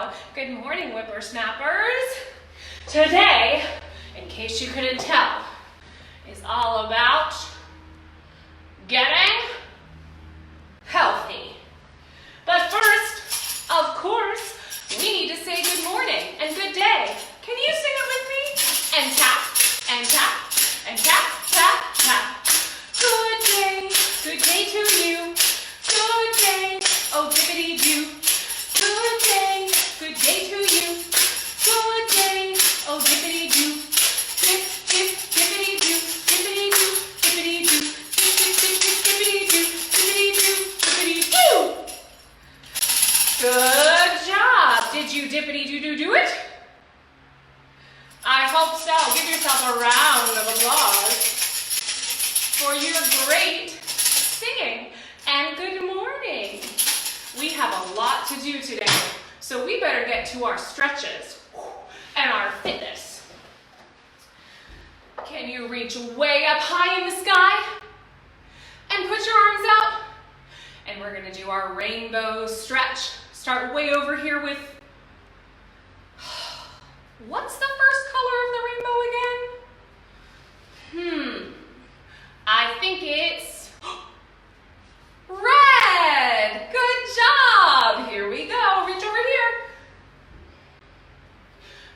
Hello, good morning, whippersnappers. Today, in case you couldn't tell, is all about getting healthy. But first, of course, we need to say good morning and good day. Can you sing it with me? And tap, and tap, and tap, tap, tap. Good day to you. Good day, oh dippity-doo. Good day to you. Good day, oh dippity-doo. Dip, dip, dippity-doo, dippity-doo, dippity-doo, dip, dip, dip, dip, dippity-doo, dippity-doo, dippity-doo. Good job. Did you dippity-doo-doo do it? I hope so. Give yourself a round of applause for your great singing and good morning. We have a lot to do today, so we better get to our stretches and our fitness. Can you reach way up high in the sky and put your arms out? And we're going to do our rainbow stretch. Start way over here with, what's the first color of the rainbow again? I think it's red. Good job. Here we go. Reach over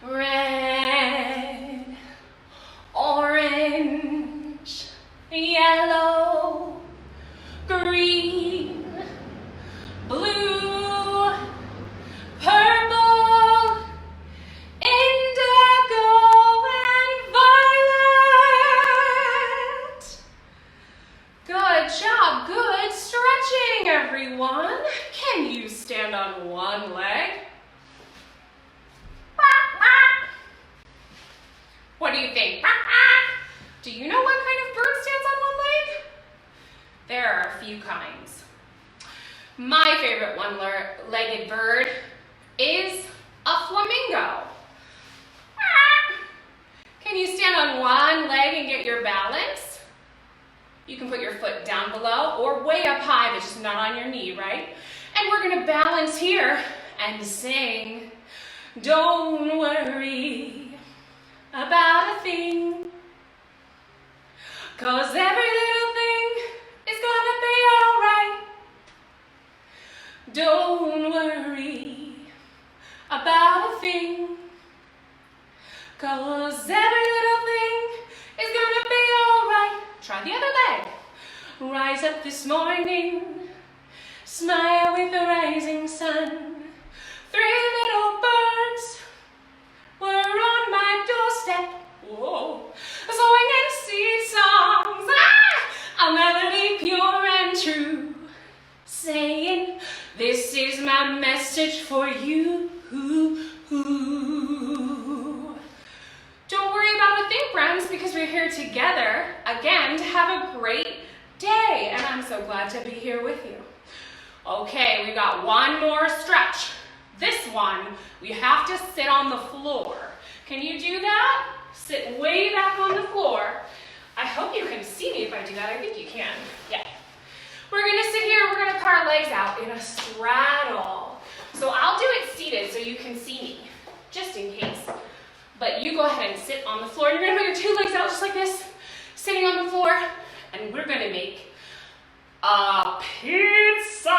here. Red, orange, yellow, green, blue, purple, indigo, and violet. Good job. Good stretching, everyone. Can you stand on one leg? What do you think? Do you know what kind of bird stands on one leg? There are a few kinds. My favorite one-legged bird is a flamingo. Can you stand on one leg and get your balance? You can put your foot down below or way up high, but just not on your knee, right? And we're gonna balance here and sing, don't worry about a thing, 'cause every little thing is gonna be alright. Don't worry about a thing, 'cause every little thing is gonna be alright. Try the other leg. Rise up this morning, smile with the rising sun. 3 little birds were on my doorstep. Whoa. Singing seed songs, a melody pure and true, saying, this is my message for you. Don't worry about a thing, friends, because we're here together again to have a great day, and I'm so glad to be here with you. Okay, we got one more stretch. This one, we have to sit on the floor. Can you do that? Sit way back on the floor. I hope you can see me if I do that. I think you can. Yeah. We're gonna sit here, we're gonna put our legs out in a straddle. So I'll do it seated so you can see me, just in case. But you go ahead and sit on the floor. You're gonna put your 2 legs out just like this, sitting on the floor, and we're gonna make a pizza.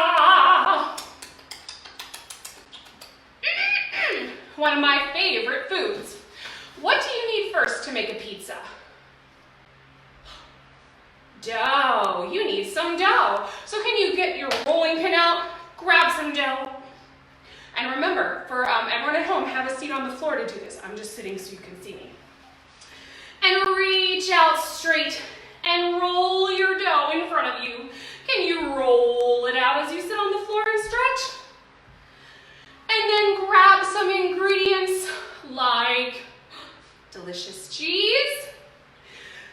One of my favorite foods. What do you need first to make a pizza? Dough. You need some dough. So can you get your rolling pin out, grab some dough, and remember, for everyone at home, have a seat on the floor to do this. I'm just sitting so you can see me. And reach out straight and roll your dough in front of you. Can you roll it out as you sit on the floor and stretch? And then grab some ingredients like delicious cheese.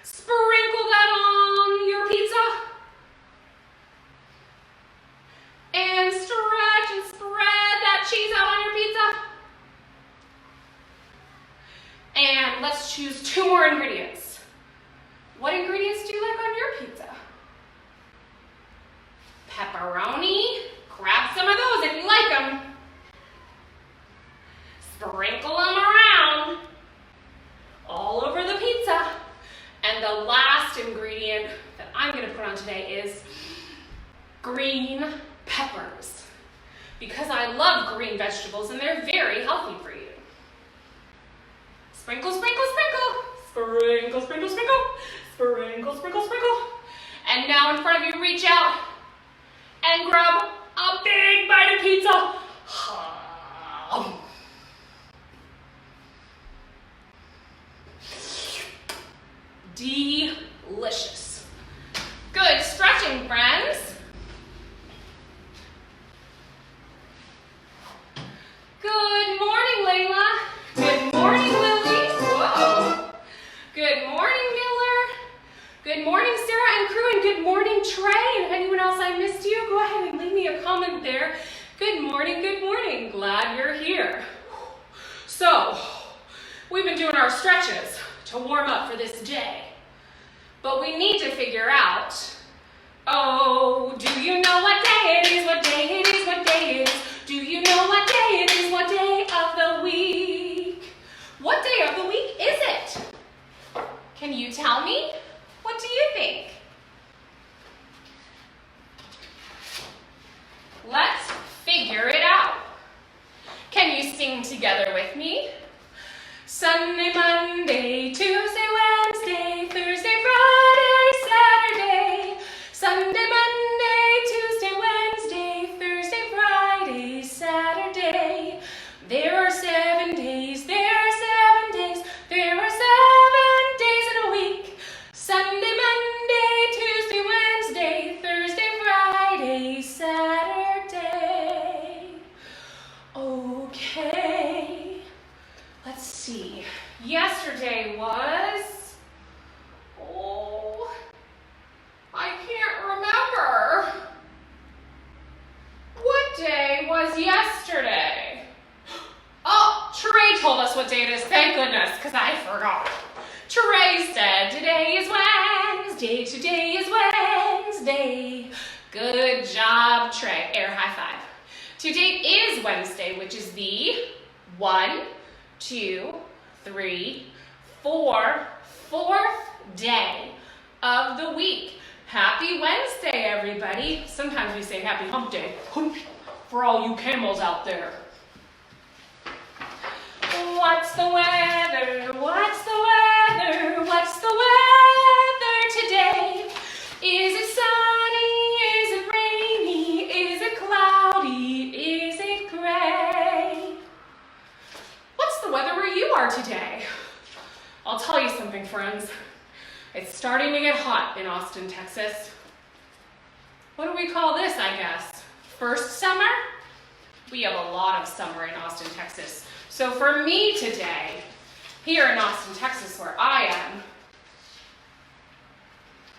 Sprinkle that on your pizza. And stretch and spread that cheese out on your pizza. And let's choose 2 more ingredients. What ingredients do you like on your pizza? Pepperoni. Grab some of those if you like them. I love green vegetables and they're very healthy for you. Sprinkle, sprinkle, sprinkle. Sprinkle, sprinkle, sprinkle. Sprinkle, sprinkle, sprinkle. And now in front of you, reach out and grab a big bite of pizza. Delicious. Good stretching, friends. Good morning, Layla. Good morning, Lily. Whoa. Good morning, Miller. Good morning, Sarah and crew, and good morning, Trey. And if anyone else I missed you, go ahead and leave me a comment there. Good morning, good morning. Glad you're here. So, we've been doing our stretches to warm up for this day. But we need to figure out, oh, do you know what day it is, what day it is, what day it is? Do you know what day it is, what day of the week? What day of the week is it? Can you tell me? What do you think? Let's figure it out. Can you sing together with me? Sunday, Monday, Tuesday, Wednesday, Thursday, Friday, Saturday. Sunday, Monday, Tuesday, Wednesday, Thursday, Friday, Saturday. There are 7 days, there are 7 days, there are 7 days in a week. Sunday, Monday, Tuesday, Wednesday, Thursday, Friday, Saturday. Okay, let's see. Yesterday was, oh, I can't remember. What day was yesterday? Oh, Trey told us what day it is, thank goodness, because I forgot. Trey said today is Wednesday, today is Wednesday. Good job, Trey. Air high five. Today is Wednesday, which is the 1, 2, 3, 4, 4th day of the week. Happy Wednesday, everybody. Sometimes we say happy hump day. Hump for all you camels out there. What's the weather? What's the weather? What's the weather today? Is it sunny? Is it rainy? Is it cloudy? Is it gray? What's the weather where you are today? I'll tell you something, friends. It's starting to get hot in Austin, Texas. What do we call this, I guess? First summer? We have a lot of summer in Austin, Texas. So for me today, here in Austin, Texas, where I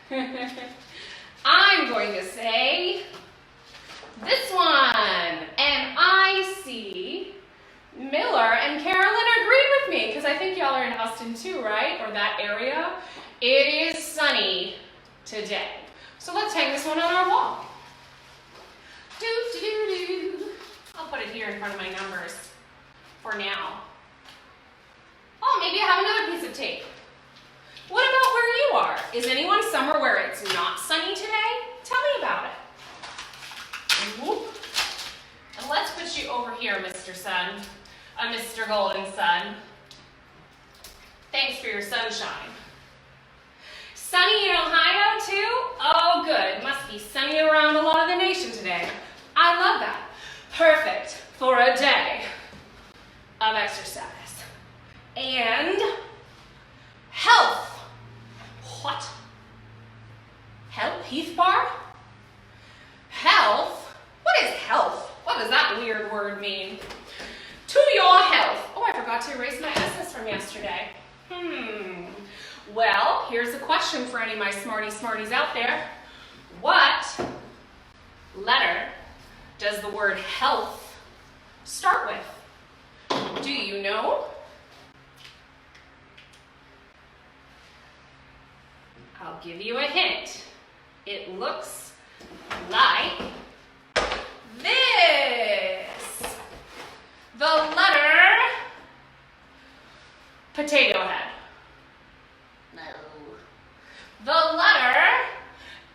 am, I'm going to say this one. And I see Miller and Carolyn agreed with me, because I think y'all are in Austin too, right? Or that area. It is sunny today. So let's hang this one on our wall. Do, do, do, do. I'll put it here in front of my numbers for now. Oh, maybe I have another piece of tape. What about where you are? Is anyone somewhere where it's not sunny today? Tell me about it. Whoop. And let's put you over here, Mr. Sun. Mr. Golden Sun. Thanks for your sunshine. Sunny in Ohio too? Oh good, must be sunny around a lot of the nation today. I love that. Perfect for a day of exercise. And health. What? Health? Heath bar? Health? What is health? What does that weird word mean? To your health. Oh, I forgot to erase my S's from yesterday. Well, here's a question for any of my smarties out there. What letter does the word health start with? Do you know? I'll give you a hint. It looks like this. The letter potato head. No. The letter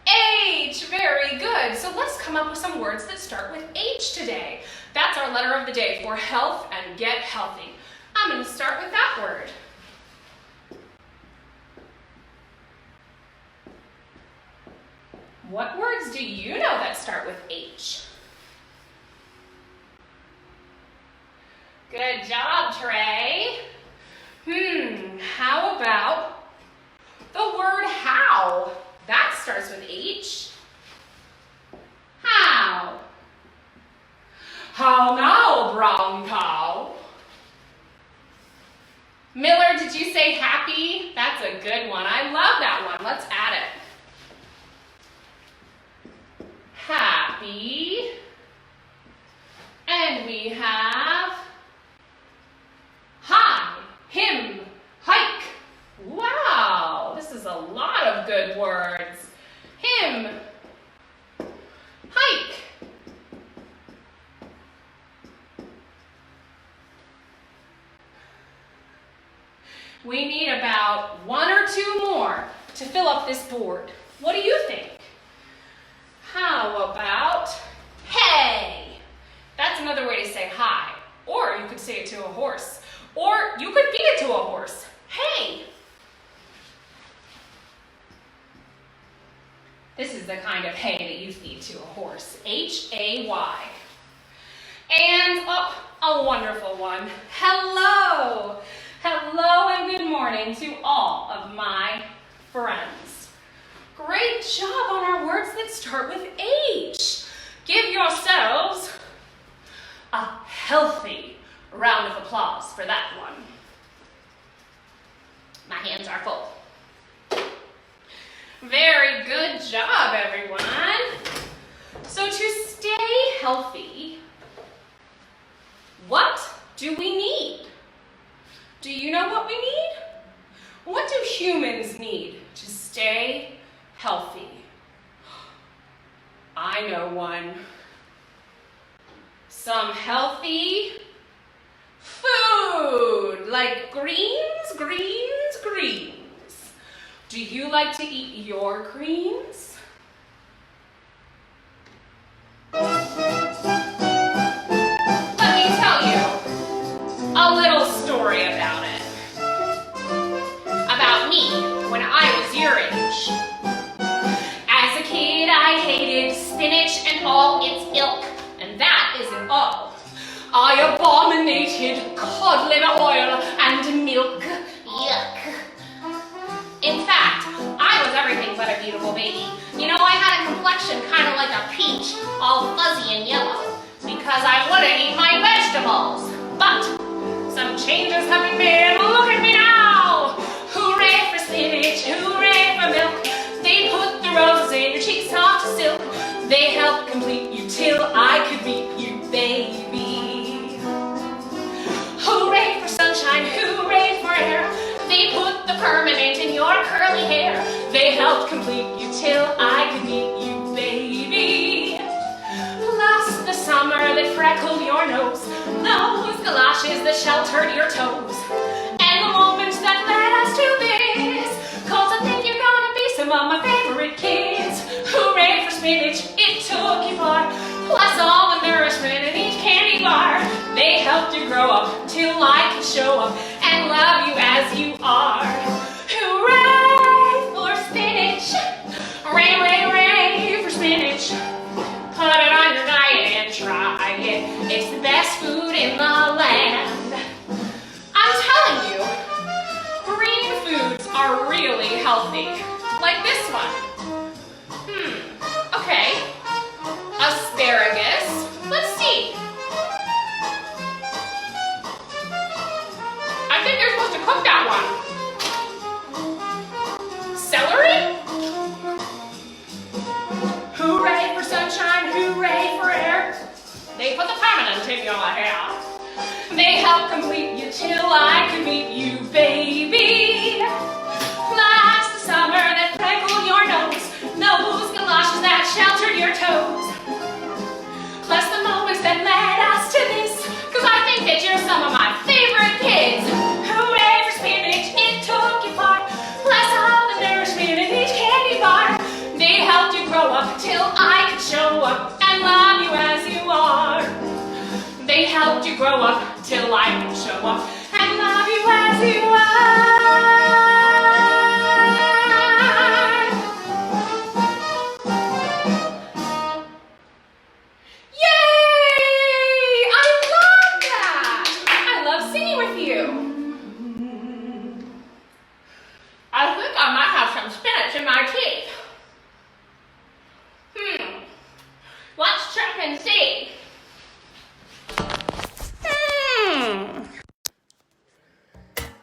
H. Very good. So let's come up with some words that start with H today. That's our our letter of the day for health and get healthy. I'm going to start with that word. What words do you know that start with H? Good job, Trey. How about the word how? That starts with H. How? How now, brown cow? Miller, did you say happy? That's a good one. I love that one. Let's add it. Happy. And we have hi, him, hike. Wow, this is a lot of good words. Him, hike. We need about 1 or 2 more to fill up this board. What do you think? How about hey? That's another way to say hi. Or you could say it to a horse. Or you could feed it to a horse. Hey! This is the kind of hay that you feed to a horse. H-A-Y. And, a wonderful one. Hello! Hello and good morning to all of my friends. Great job on our words that start with H. Give yourselves a healthy round of applause for that one. My hands are full. Very good job, everyone. So to stay healthy, what do we need? Do you know what we need? What do humans need to stay healthy? I know one. Some healthy food, like greens, greens, greens. Do you like to eat your greens? Let me tell you a little story about it. About me when I was your age. As a kid, I hated spinach and all its ilk, and that isn't all. I abominated cod liver oil and milk. Yuck. In fact, I was everything but a beautiful baby. You know, I had a complexion kind of like a peach, all fuzzy and yellow, because I wouldn't eat my vegetables. But some changes have been made. Look at me now! Hooray for spinach, hooray for milk. They put the roses in your cheeks soft as silk. They help complete you till I could meet you, baby. Hooray for sunshine, hooray for air. They put the permanent in your curly hair. They helped complete you till I could meet you, baby. Plus the summer that freckled your nose, those galoshes that sheltered your toes, and the moments that led us to this. 'Cause I think you're gonna be some of my favorite kids. Hooray for spinach, it took you far. Plus all the nourishment in each candy bar. They helped you grow up till I could show up and love you as you are. Hooray for spinach. Ray, ray, ray for spinach. Put it on your diet and try it. It's the best food in the land. I'm telling you, green foods are really healthy. Like this one. Okay. Asparagus. Let's see. I think you're supposed to cook that one. Celery? Hooray for sunshine, hooray for air. They put the permanent in your hair. They help complete you till I can meet you, baby. Last the summer that freckled your nose, those galoshes that sheltered your toes. Plus the moments that led us to this, 'cause I think that you're some of my favorite kids. Hooray for spinach, it took you far. Plus all the nourishment in each candy bar. They helped you grow up till I could show up and love you as you are. They grow up till I can show up and love you as you are. Yay! I love that! I love singing with you. I think I might have some spinach in my teeth. Let's check and see.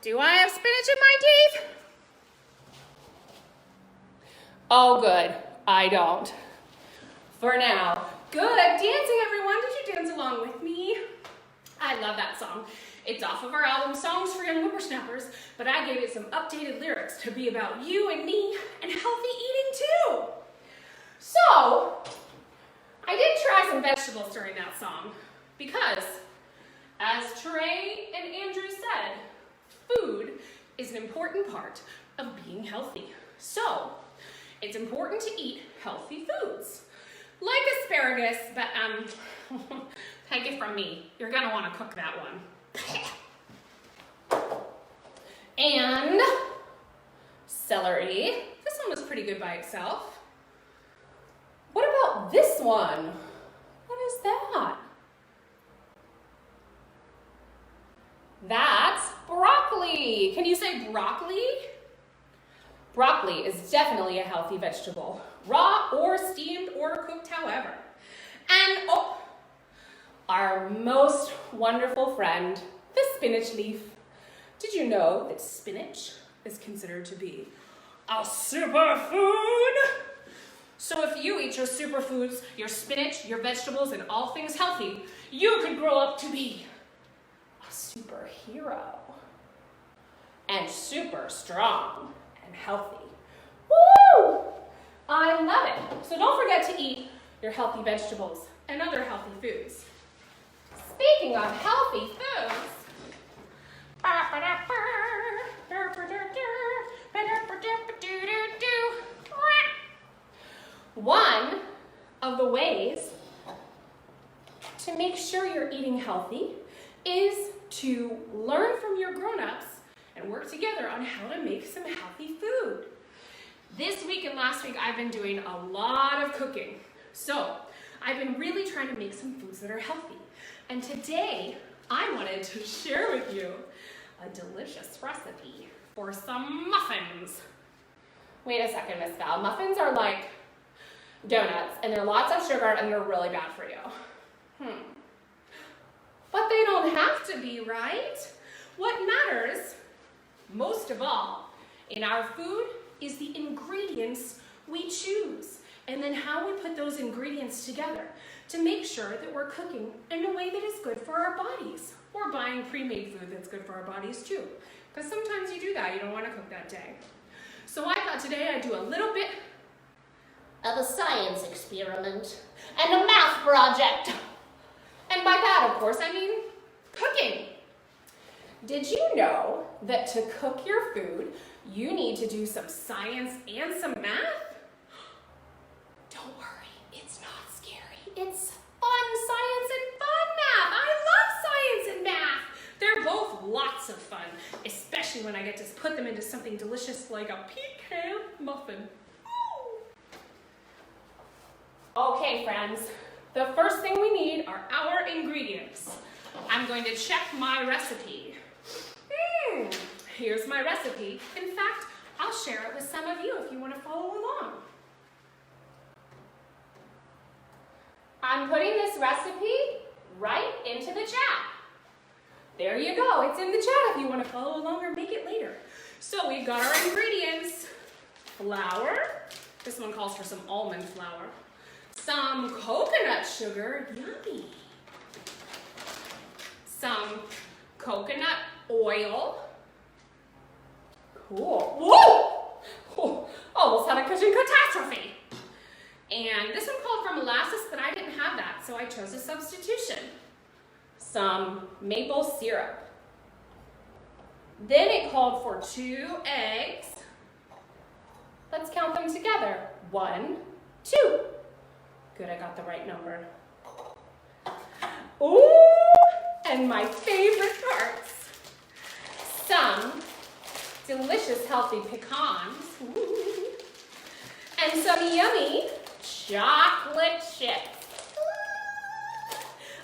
Do I have spinach in my teeth? Oh, good. I don't. For now. Good. Dancing, everyone. Did you dance along with me? I love that song. It's off of our album, Songs for Young Whippersnappers, but I gave it some updated lyrics to be about you and me and healthy eating too. So, I did try some vegetables during that song because, as Trey and Andrew said, food is an important part of being healthy. So, it's important to eat healthy foods, like asparagus, but take it from me, you're gonna wanna cook that one. And celery. This one was pretty good by itself. What about this one? What is that? That's broccoli. Can you say broccoli? Broccoli is definitely a healthy vegetable, raw or steamed or cooked, however. And our most wonderful friend, the spinach leaf. Did you know that spinach is considered to be a superfood? So if you eat your superfoods, your spinach, your vegetables, and all things healthy, you could grow up to be a superhero and super strong and healthy. Woo! I love it. So don't forget to eat your healthy vegetables and other healthy foods. Speaking of healthy foods, one of the ways to make sure you're eating healthy is to learn from your grown-ups and work together on how to make some healthy food. This week and last week, I've been doing a lot of cooking. So I've been really trying to make some foods that are healthy. And today, I wanted to share with you a delicious recipe for some muffins. Wait a second, Miss Val. Muffins are like donuts, and they're lots of sugar, and they're really bad for you. But they don't have to be, right? What matters, most of all, in our food is the ingredients we choose, and then how we put those ingredients together to make sure that we're cooking in a way that is good for our bodies, or buying pre-made food that's good for our bodies too. Because sometimes you do that, you don't want to cook that day. So I thought today I'd do a little bit of a science experiment and a math project. And by that, of course, I mean cooking. Did you know that to cook your food, you need to do some science and some math? Don't worry, it's not scary. It's fun science and fun math. I love science and math. They're both lots of fun, especially when I get to put them into something delicious like a pecan muffin. Okay, friends, the first thing we need are our ingredients. I'm going to check my recipe. Here's my recipe. In fact, I'll share it with some of you if you want to follow along. I'm putting this recipe right into the chat. There you go, it's in the chat if you want to follow along or make it later. So we've got our ingredients. Flour, this one calls for some almond flour. Some coconut sugar, yummy. Some coconut oil. Cool. Whoa! Oh, almost had a kitchen catastrophe. And this one called for molasses, but I didn't have that, so I chose a substitution. Some maple syrup. Then it called for 2 eggs. Let's count them together. 1, 2. Good, I got the right number. Ooh! And my favorite parts, some delicious healthy pecans, and some yummy chocolate chips.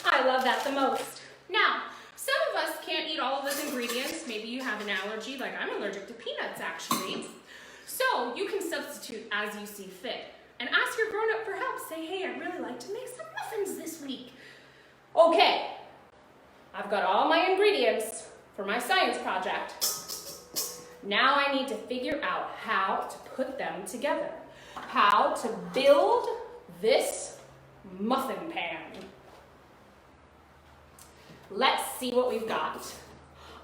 I love that the most. Now, some of us can't eat all of those ingredients. Maybe you have an allergy, like I'm allergic to peanuts actually. So you can substitute as you see fit and ask your grown-up for help. Say, hey, I'd really like to make some muffins this week. Okay, I've got all my ingredients for my science project. Now I need to figure out how to put them together. How to build this muffin pan. Let's see what we've got.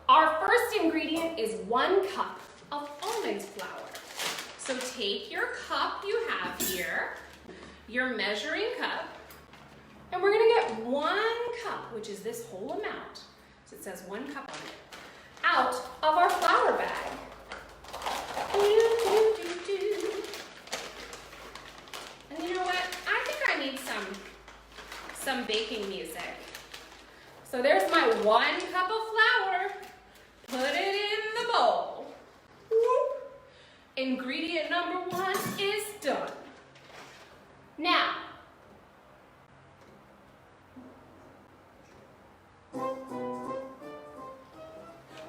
Our first ingredient is 1 cup of almond flour. So take your cup you have here, your measuring cup, and we're gonna get 1 cup, which is this whole amount. So it says 1 cup on it, out of our flour bag. And you know what? I think I need some baking music. So there's my 1 cup of flour. Put it in the bowl. Whoop. Ingredient number 1 is done. Now,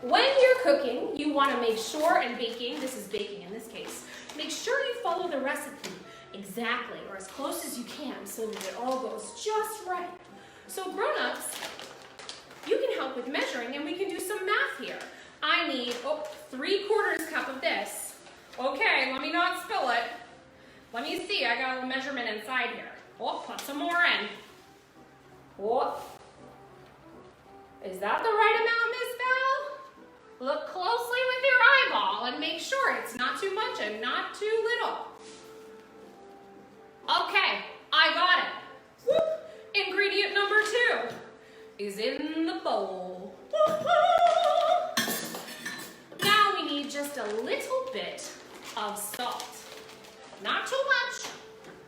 when you're cooking, you want to make sure, and baking, this is baking in this case, make sure you follow the recipe exactly, or as close as you can, so that it all goes just right. So grown-ups, you can help with measuring, and we can do some math here. I need 3/4 cup of this. Okay, let me not spill it. Let me see, I got a measurement inside here. Oh, put some more in. Oh. Is that the right amount, Miss Val? Look closely with your eyeball and make sure it's not too much and not too little. Okay, I got it. Whoop. Ingredient number 2 is in the bowl. Now we need just a little bit of salt. Not too much.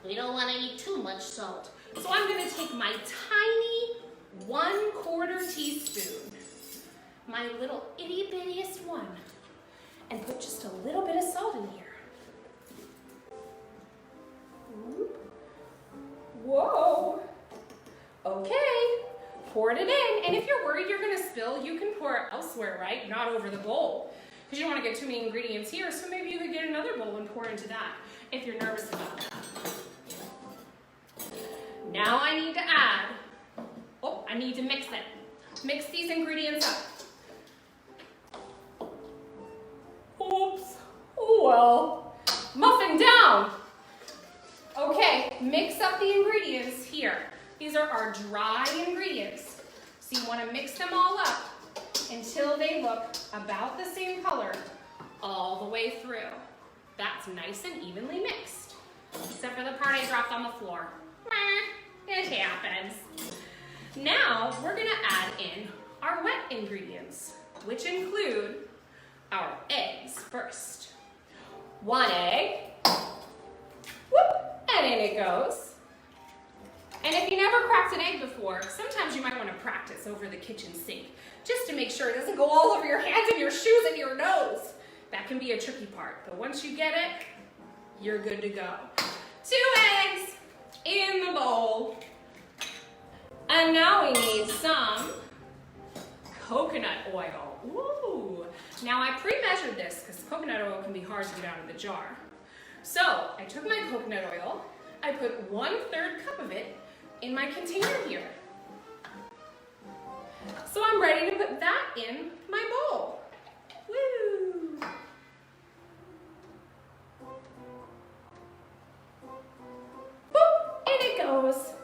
We don't want to eat too much salt. So I'm going to take my tiny 1/4 teaspoon, my little itty bittiest one, and put just a little bit of salt in here. Whoa. Okay, poured it in. And if you're worried you're going to spill, you can pour it elsewhere, right? Not over the bowl. Because you don't want to get too many ingredients here, so maybe you could get another bowl and pour into that if you're nervous about that. Now I need to add, I need to mix it. Mix these ingredients up. Oops, oh well. Muffin down. Okay, mix up the ingredients here. These are our dry ingredients. So you want to mix them all up until they look about the same color all the way through. That's nice and evenly mixed. Except for the part I dropped on the floor. It happens. Now we're going to add in our wet ingredients, which include our eggs first. 1 egg. Whoop, and in it goes. And if you never cracked an egg before, sometimes you might want to practice over the kitchen sink, just to make sure it doesn't go all over your hands and your shoes and your nose. That can be a tricky part, but once you get it, you're good to go. 2 eggs in the bowl. And now we need some coconut oil. Ooh. Now I pre-measured this because coconut oil can be hard to get out of the jar. So I took my coconut oil, I put 1/3 cup of it in my container here. So I'm ready to put that in my bowl. Woo! Boop, in it goes.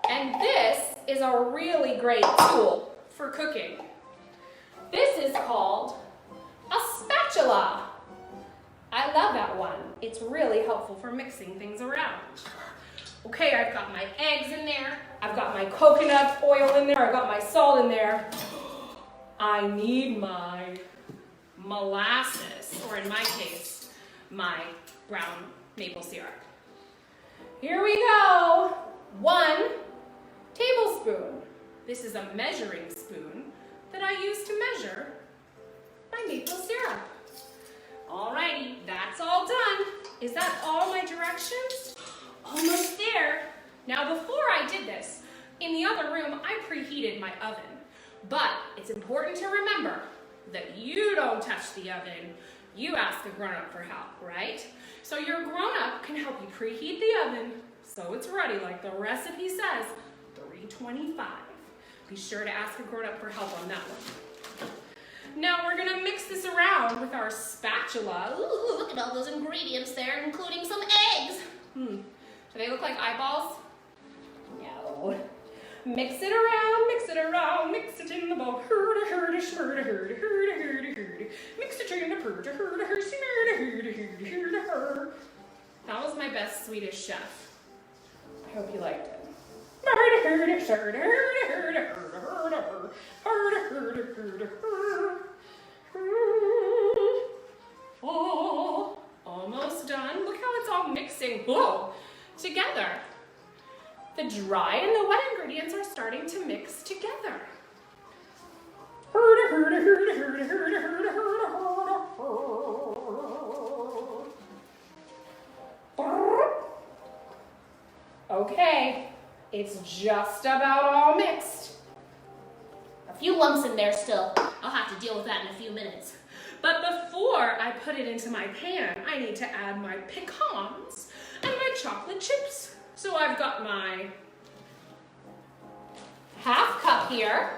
And this is a really great tool for cooking. This is called a spatula. I love that one. It's really helpful for mixing things around. Okay, I've got my eggs in there. I've got my coconut oil in there. I've got my salt in there. I need my molasses, or in my case, my brown maple syrup. Here we go. 1 tablespoon. This is a measuring spoon that I use to measure my maple syrup. Alrighty, that's all done. Is that all my directions? Almost there. Now before I did this, in the other room, I preheated my oven. But it's important to remember that you don't touch the oven. You ask a grown-up for help, right? So your grown-up can help you preheat the oven so it's ready like the recipe says, 325. Be sure to ask a grown-up for help on that one. Now we're gonna mix this around with our spatula. Ooh, look at all those ingredients there, including some eggs. Do they look like eyeballs? No. Mix it around, mix it around, mix it in the bowl. Hurda, hurda, shmurda, hurda, hurda, hurda, hurda. Mix it in the purda, hurda, hurda, shmurda, hurda, hurda, hurda, hurda. That was my best Swedish chef. I hope you liked it. Hurda, hurda, shurda, hurda, hurda, hurda, hurda, hurda, hurda, hurda, hurda. Oh, almost done. Look how it's all mixing, whoa, together. The dry and the wet ingredients are starting to mix together. Hurda, hurda, hurda, hurda, hurda, hurda, hurda, hurda. Okay, it's just about all mixed. A few lumps in there still. I'll have to deal with that in a few minutes. But before I put it into my pan, I need to add my pecans and my chocolate chips. So I've got my half cup here,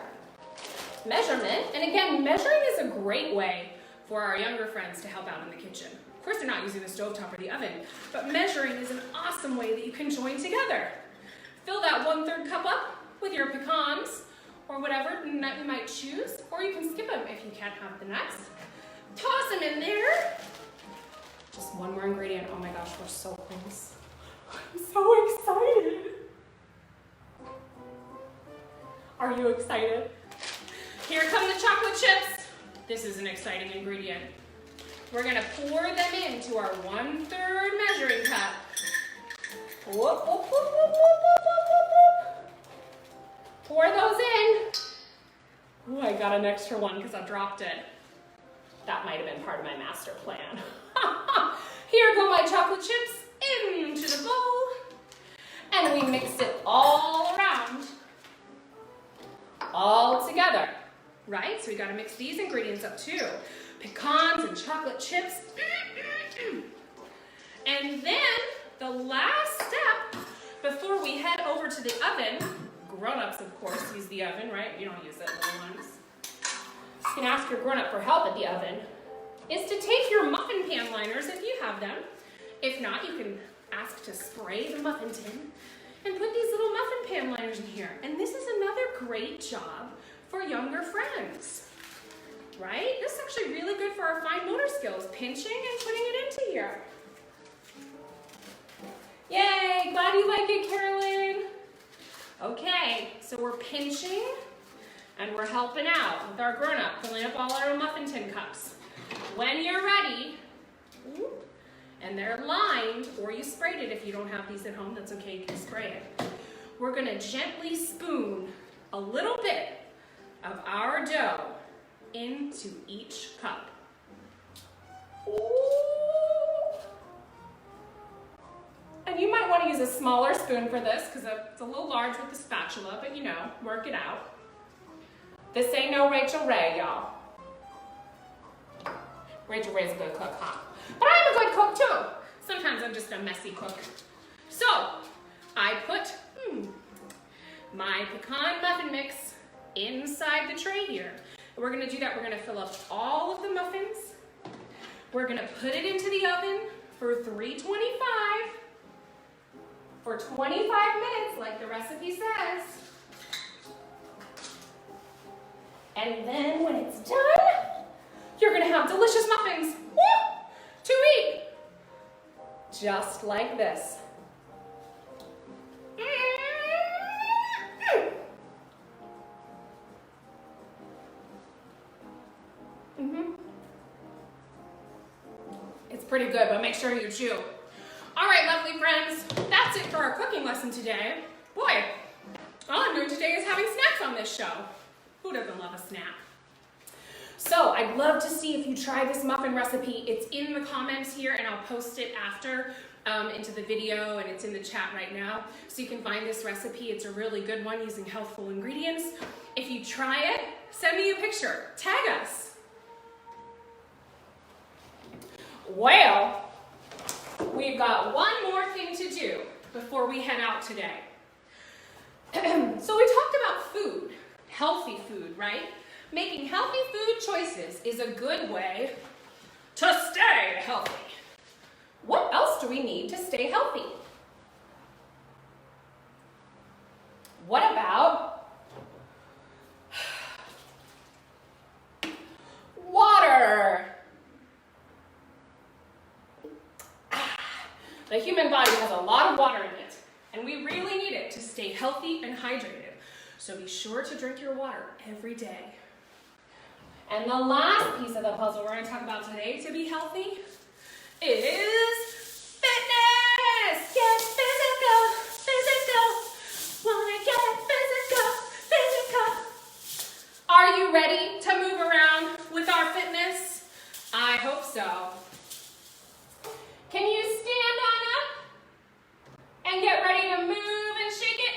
measurement. And again, measuring is a great way for our younger friends to help out in the kitchen. Of course, they're not using the stovetop or the oven, but measuring is an awesome way that you can join together. Fill that 1/3 cup up with your pecans or whatever nut you might choose, or you can skip them if you can't have the nuts. Toss them in there. Just one more ingredient. Oh my gosh, we're so close. I'm so excited. Are you excited? Here come the chocolate chips. This is an exciting ingredient. We're gonna pour them into our 1/3 measuring cup. Whoop, whoop, whoop, whoop, whoop, whoop, whoop, whoop. Pour those in. Ooh, I got an extra one because I dropped it. That might have been part of my master plan. Here go my chocolate chips into the bowl. And we mix it all around. All together, right? So we gotta mix these ingredients up too. Pecans and chocolate chips. And then the last step before we head over to the oven, grown-ups of course use the oven, right? You don't use it, little ones. You can ask your grown-up for help at the oven, is to take your muffin pan liners if you have them. If not, you can ask to spray the muffin tin and put these little muffin pan liners in here. And this is another great job for younger friends, right? This is actually really good for our fine motor skills, pinching and putting it into here. Yay, glad you like it, Carolyn. Okay, so we're pinching and we're helping out with our grown-up, filling up all our muffin tin cups. When you're ready, and they're lined, or you sprayed it if you don't have these at home, that's okay, you can spray it. We're gonna gently spoon a little bit of our dough into each cup. Ooh. And you might want to use a smaller spoon for this because it's a little large with the spatula, but you know, work it out. This ain't no Rachel Ray, y'all. Rachel Ray's a good cook, huh? But I'm a good cook too. Sometimes I'm just a messy cook. So, I put my pecan muffin mix inside the tray here. And we're gonna do that, we're gonna fill up all of the muffins. We're gonna put it into the oven for 325 for 25 minutes, like the recipe says. And then when it's done, you're gonna have delicious muffins to eat. Just like this. It's pretty good, but make sure you chew. All right, lovely friends, that's it for our cooking lesson today. Boy, all I'm doing today is having snacks on this show. Who doesn't love a snack? So I'd love to see if you try this muffin recipe. It's in the comments here, and I'll post it after into the video, and it's in the chat right now. So you can find this recipe. It's a really good one using healthful ingredients. If you try it, send me a picture. Tag us. Well, we've got one more thing to do before we head out today. So we talked about food, healthy food, right? Making healthy food choices is a good way to stay healthy. What else do we need to stay healthy? What about water? The human body has a lot of water in it, and we really need it to stay healthy and hydrated. So be sure to drink your water every day. And the last piece of the puzzle we're going to talk about today to be healthy is fitness. Get physical, physical. Wanna get physical, physical. Are you ready to move around with our fitness? I hope so. Can you stand on up and get ready to move and shake it?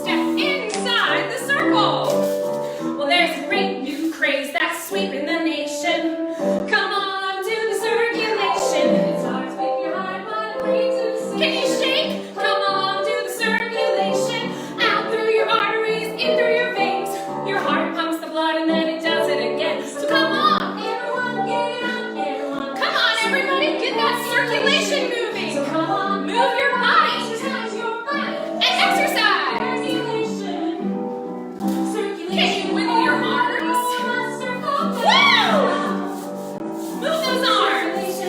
Step inside the circle. Well, there's a great new craze that's sweeping the nation. Come on, do the circulation. It starts with your heart, mind, brain to the Can you shake? Come on, do the circulation. Out through your arteries, in through your veins. Your heart pumps the blood and then it does it again. So come on, everyone, get it up, everyone. Come on, everybody, get that circulation moving. So come on, move your body. And exercise. Can you wiggle your arms? Woo! Move those arms.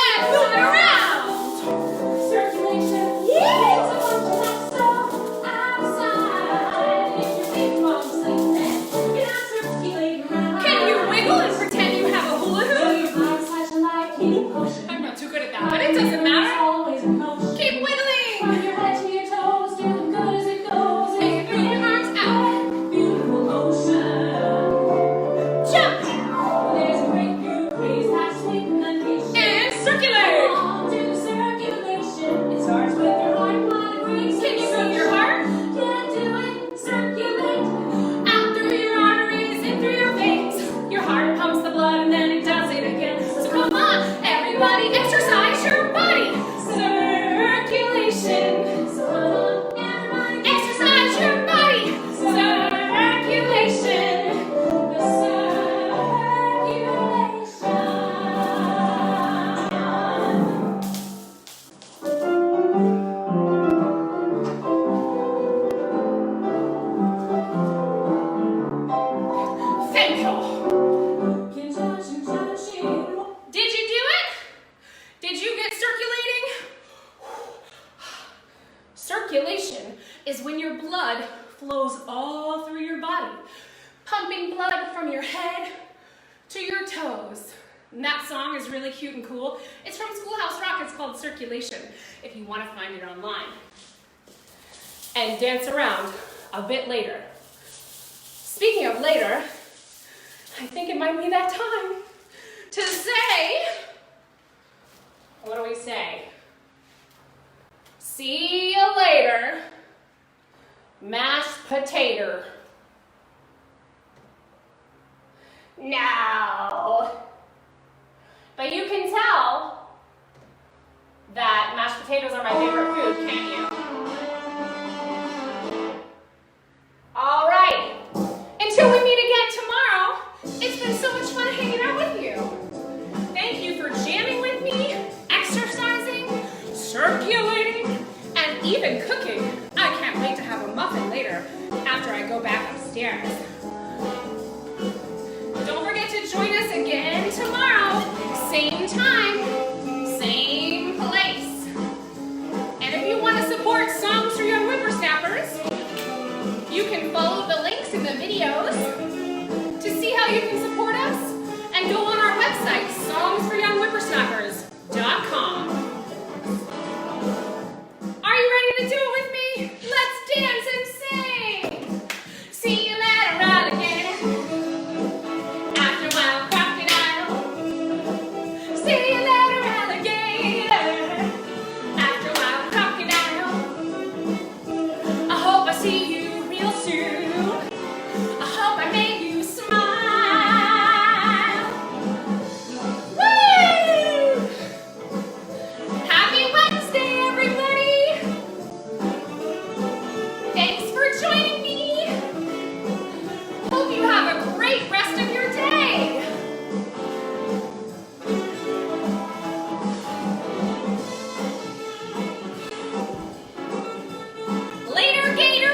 And move it around. Can you wiggle and pretend you have a hula hoop? I'm not too good at that, but it doesn't matter. Keep wiggling. From your head to your toes, do good as it goes. And throw your arms out. Beautiful ocean. Jump. There's a great new craze that's sweeping the nation. And circulate. Come on, do circulation. It starts with your heart, mind, brain. Can you move your heart? Yeah, do it. Circulate. Out through your arteries, in through your veins. Your heart pumps the blood and then it does it again. So come on, everybody, exercise your body. Circulation. So come on, everybody, exercise your body. Circulation. The Thank you. Did you do it? Did you get circulating? Circulation is when your blood flows all through your body, pumping blood from your head to your toes. And that song is really cute and cool. It's from Schoolhouse Rock. It's called Circulation, if you want to find it online. And dance around a bit later. Speaking of later, I think it might be that time to say, what do we say? See you later, mashed potato. No. But you can tell that mashed potatoes are my favorite food, can't you? All right. Until we meet again tomorrow, it's been so much fun hanging out with you. Thank you for jamming with me, exercising, circulating, and even cooking. I can't wait to have a muffin later after I go back upstairs. Don't forget to join us again tomorrow, same time, same place. And if you want to support Alligator